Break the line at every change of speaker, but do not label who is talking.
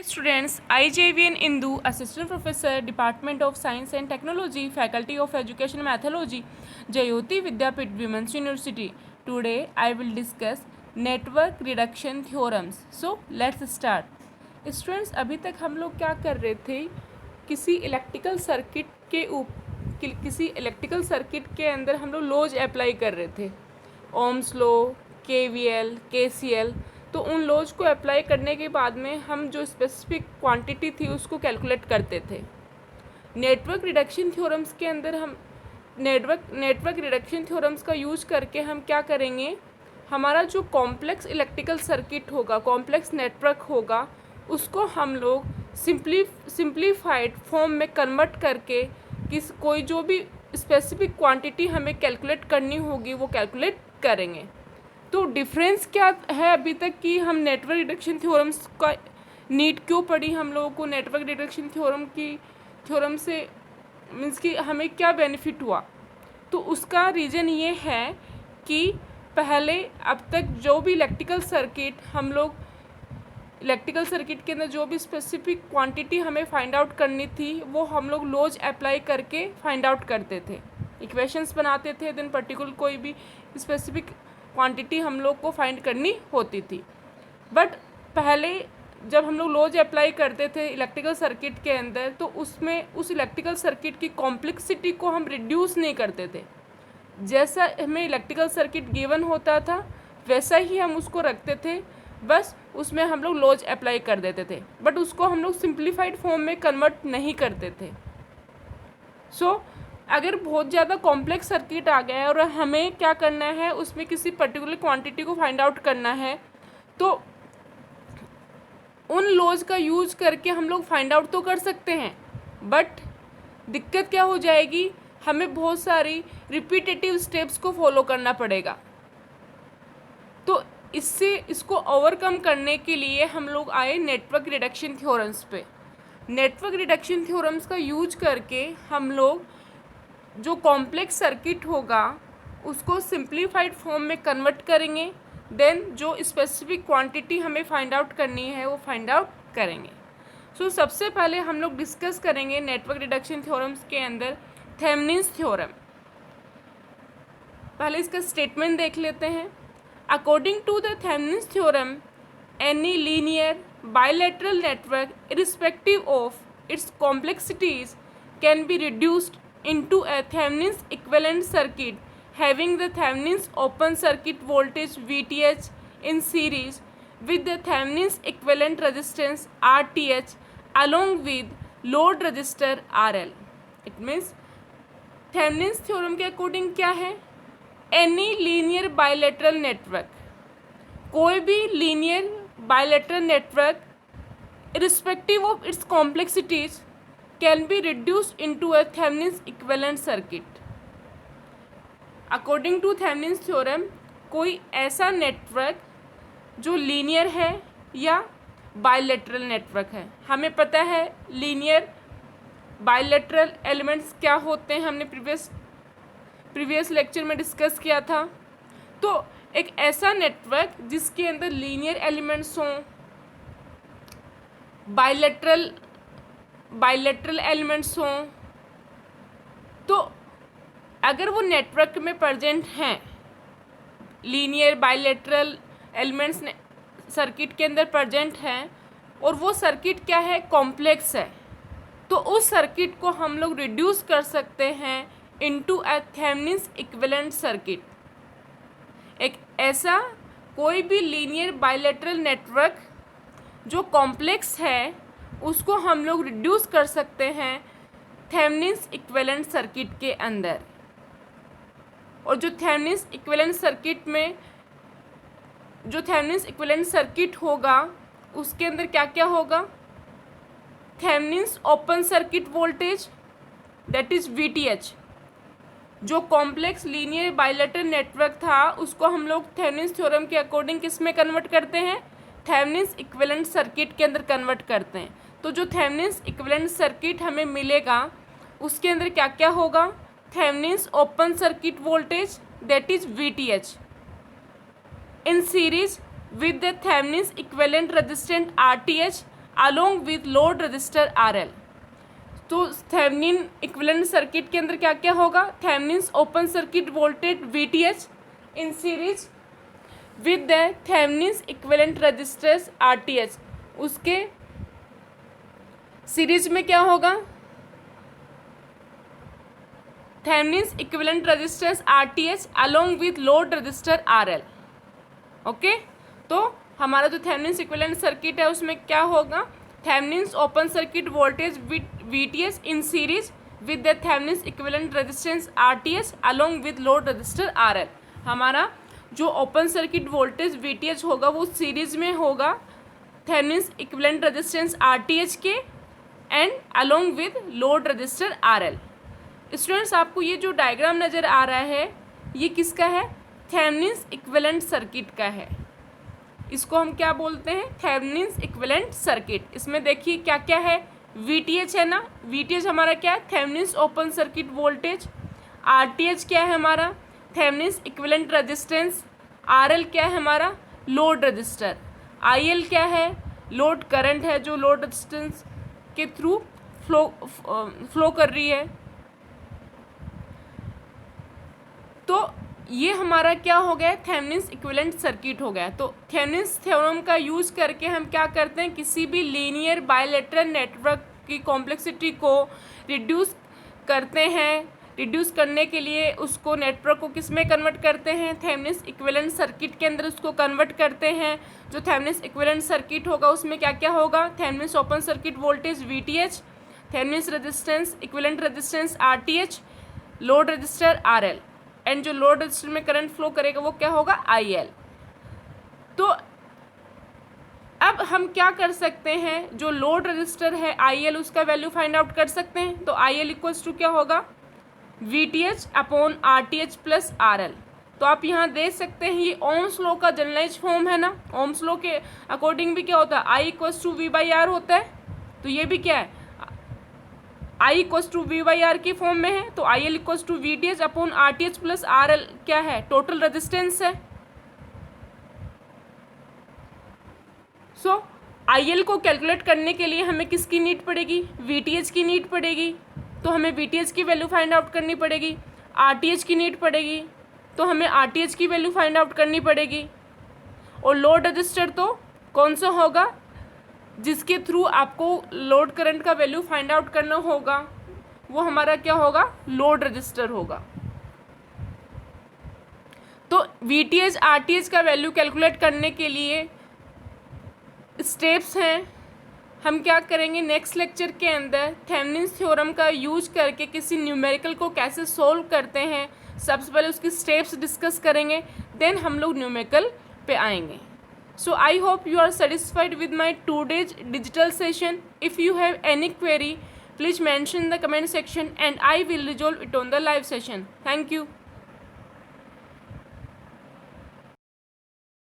Students, I JVN Indu, Assistant Professor, Department of Science and Technology, Faculty of Education and Methodology, Jayoti Vidyapeeth Women's University. Today, I will discuss network reduction theorems. So, let's start. Students, अभी तक हम लोग क्या कर रहे थे? किसी electrical circuit के अंदर हम लोग लॉज अप्लाई कर रहे थे, ओम्स लॉ, KVL, KCL. तो उन लॉज को अप्लाई करने के बाद में हम जो स्पेसिफिक क्वांटिटी थी उसको कैलकुलेट करते थे. नेटवर्क रिडक्शन थ्योरम्स के अंदर हम नेटवर्क रिडक्शन थ्योरम्स का यूज करके हम क्या करेंगे, हमारा जो कॉम्प्लेक्स इलेक्ट्रिकल सर्किट होगा, कॉम्प्लेक्स नेटवर्क होगा, उसको हम लोग सिंप्लीफाइड फॉर्म में कन्वर्ट करके कोई जो भी स्पेसिफिक क्वांटिटी हमें कैलकुलेट करनी होगी वो कैलकुलेट करेंगे. तो डिफरेंस क्या है अभी तक कि हम नेटवर्क रिडक्शन थ्योरम्स का नीड क्यों पड़ी हम लोगों को, नेटवर्क रिडक्शन थ्योरम से मीन्स कि हमें क्या बेनिफिट हुआ. तो उसका रीज़न ये है कि पहले अब तक जो भी इलेक्ट्रिकल सर्किट के अंदर जो भी स्पेसिफिक क्वांटिटी हमें फाइंड आउट करनी थी वो हम लोग लॉज अप्लाई करके फाइंड आउट करते थे, इक्वेशंस बनाते थे, देन पर्टिकुलर कोई भी स्पेसिफिक क्वांटिटी हम लोग को फाइंड करनी होती थी. बट पहले जब हम लोग लॉज अप्लाई करते थे इलेक्ट्रिकल सर्किट के अंदर तो उसमें उस इलेक्ट्रिकल सर्किट की कॉम्प्लेक्सिटी को हम रिड्यूस नहीं करते थे. जैसा हमें इलेक्ट्रिकल सर्किट गिवन होता था वैसा ही हम उसको रखते थे, बस उसमें हम लोग लॉज अप्लाई कर देते थे, बट उसको हम लोग सिंप्लीफाइड फॉर्म में कन्वर्ट नहीं करते थे. अगर बहुत ज़्यादा कॉम्प्लेक्स सर्किट आ गया है और हमें क्या करना है, उसमें किसी पर्टिकुलर क्वांटिटी को फाइंड आउट करना है, तो उन लॉज का यूज करके हम लोग फाइंड आउट तो कर सकते हैं, बट दिक्कत क्या हो जाएगी, हमें बहुत सारी रिपीटेटिव स्टेप्स को फॉलो करना पड़ेगा. तो इसको ओवरकम करने के लिए हम लोग आए नेटवर्क रिडक्शन थ्योरम्स पे. नेटवर्क रिडक्शन थ्योरम्स का यूज करके हम लोग जो कॉम्प्लेक्स सर्किट होगा उसको सिंप्लीफाइड फॉर्म में कन्वर्ट करेंगे, देन जो स्पेसिफिक क्वांटिटी हमें फाइंड आउट करनी है वो फाइंड आउट करेंगे. सबसे पहले हम लोग डिस्कस करेंगे नेटवर्क रिडक्शन थ्योरम्स के अंदर थेवेनिन्स थ्योरम. पहले इसका स्टेटमेंट देख लेते हैं. According to the Thevenin's theorem, any linear bilateral network irrespective of its complexities can be reduced into a Thevenin's equivalent circuit having the Thevenin's open circuit voltage VTH in series with the Thevenin's equivalent resistance RTH along with load resistor RL. It means Thevenin's theorem के according क्या है, any linear bilateral network, कोई भी linear bilateral network irrespective of its complexities can be reduced into a Thevenin's equivalent circuit. According to Thevenin's theorem, कोई ऐसा network जो linear है या बायलैटरल नेटवर्क है. हमें पता है लीनियर बायलैटरल एलिमेंट्स क्या होते हैं, हमने प्रीवियस लेक्चर में डिस्कस किया था. तो एक ऐसा नेटवर्क जिसके अंदर लीनियर एलिमेंट्स हों, बायलैटरल एलिमेंट्स हों, तो अगर वो नेटवर्क में प्रेजेंट हैं, लीनियर बायलैटरल एलिमेंट्स सर्किट के अंदर प्रेजेंट हैं और वो सर्किट क्या है, कॉम्प्लेक्स है, तो उस सर्किट को हम लोग रिड्यूस कर सकते हैं into a Thevenin's equivalent circuit. एक ऐसा कोई भी लीनियर बायलैटरल नेटवर्क जो कॉम्प्लेक्स है उसको हम लोग रिड्यूस कर सकते हैं थेवेनिन्स इक्विवेलेंट सर्किट के अंदर. और जो थेवेनिन्स इक्विवेलेंट सर्किट होगा उसके अंदर क्या क्या होगा, Thevenin's open circuit voltage that is VTH. जो कॉम्प्लेक्स लीनियर बायलैटरल नेटवर्क था उसको हम लोग थेवेनिन्स थ्योरम के अकॉर्डिंग किस में कन्वर्ट करते हैं, थेवेनिन्स इक्विवेलेंट सर्किट के अंदर कन्वर्ट करते हैं. तो जो थेवेनिन्स इक्विवेलेंट सर्किट हमें मिलेगा उसके अंदर क्या क्या होगा, Thevenin's open circuit voltage that is VTH in series with the Thevenin's equivalent resistance RTH along with load resistor RL। तो थेवेनिन इक्विवेलेंट सर्किट के अंदर क्या क्या होगा? Thevenin's open circuit voltage VTH in series with the Thevenin's equivalent resistance RTH। उसके series में क्या होगा? Thevenin's equivalent resistance RTH along with load register RL। Okay, तो हमारा जो थेवेनिन्स इक्विवेलेंट सर्किट है उसमें क्या होगा? Thevenin's open circuit voltage VTH in series with the Thevenin's equivalent resistance RTH along with load register RL। हमारा जो open circuit voltage VTH होगा वो सीरीज में होगा थेवेनिन्स इक्विवेलेंट रेजिस्टेंस RTH के and along with load register RL। Students, आपको ये जो डायग्राम नज़र आ रहा है ये किसका है? थेवेनिन्स इक्विवेलेंट सर्किट का है। इसको हम क्या बोलते हैं? Thevenin's equivalent circuit. इसमें देखिए क्या क्या है? VTH है ना, VTH हमारा क्या है? Thevenin's open circuit voltage. RTH क्या है हमारा? Thevenin's equivalent resistance. RL क्या है हमारा? Load register. IL क्या है? लोड करंट है जो लोड रजिस्टेंस के थ्रू फ्लो कर रही है। तो ये हमारा क्या हो गया? थेवेनिन्स इक्विवेलेंट सर्किट हो गया। तो थेवेनिन्स थ्योरम का यूज़ करके हम क्या करते हैं? किसी भी लीनियर बायलैटरल नेटवर्क की कॉम्प्लेक्सिटी को रिड्यूस करते हैं। रिड्यूस करने के लिए उसको नेटवर्क को किस में कन्वर्ट करते हैं? थेवेनिन्स इक्विवेलेंट सर्किट के अंदर उसको कन्वर्ट करते हैं। जो थेवेनिन्स इक्विवेलेंट सर्किट होगा उसमें क्या क्या होगा? Thevenin's open circuit voltage VTH, Thevenin's resistance equivalent resistance RTH, load register RL, and जो लोड रजिस्टर में करंट फ्लो करेगा वो क्या होगा? IL। तो अब हम क्या कर सकते हैं? जो लोड रजिस्टर है IL उसका वैल्यू फाइंड आउट कर सकते हैं। तो IL इक्वल्स टू क्या होगा? VTH upon RTH plus RL। तो आप यहाँ देख सकते हैं ये ओम्स लॉ का जनरलाइज फॉर्म है ना। ओम्स लॉ के अकॉर्डिंग भी क्या होता है? I इक्वल्स टू V/R होता है। तो ये भी क्या है? I इक्वल्स टू V/R की फॉर्म में है। तो IL equals to VTH upon RTH plus RL क्या है? टोटल रेजिस्टेंस है। सो IL को कैलकुलेट करने के लिए हमें किसकी नीड पड़ेगी? VTH की नीड पड़ेगी। तो हमें VTH की वैल्यू फाइंड आउट करनी पड़ेगी। RTH की नीड पड़ेगी तो हमें RTH की वैल्यू फाइंड आउट करनी पड़ेगी। और लोड रजिस्टर तो कौन सा होगा? जिसके थ्रू आपको लोड करंट का वैल्यू फाइंड आउट करना होगा वो हमारा क्या होगा? लोड रजिस्टर होगा। तो VTH RTH का वैल्यू कैलकुलेट करने के लिए स्टेप्स हैं। हम क्या करेंगे नेक्स्ट लेक्चर के अंदर? थेवेनिन्स थ्योरम का यूज करके किसी न्यूमेरिकल को कैसे सोल्व करते हैं सबसे पहले उसकी स्टेप्स डिस्कस करेंगे, देन हम लोग न्यूमेरिकल पे आएंगे। So I hope you are satisfied with my 2 days digital session. If you have any query, please mention in the comment section and I will resolve it on the live session. Thank you.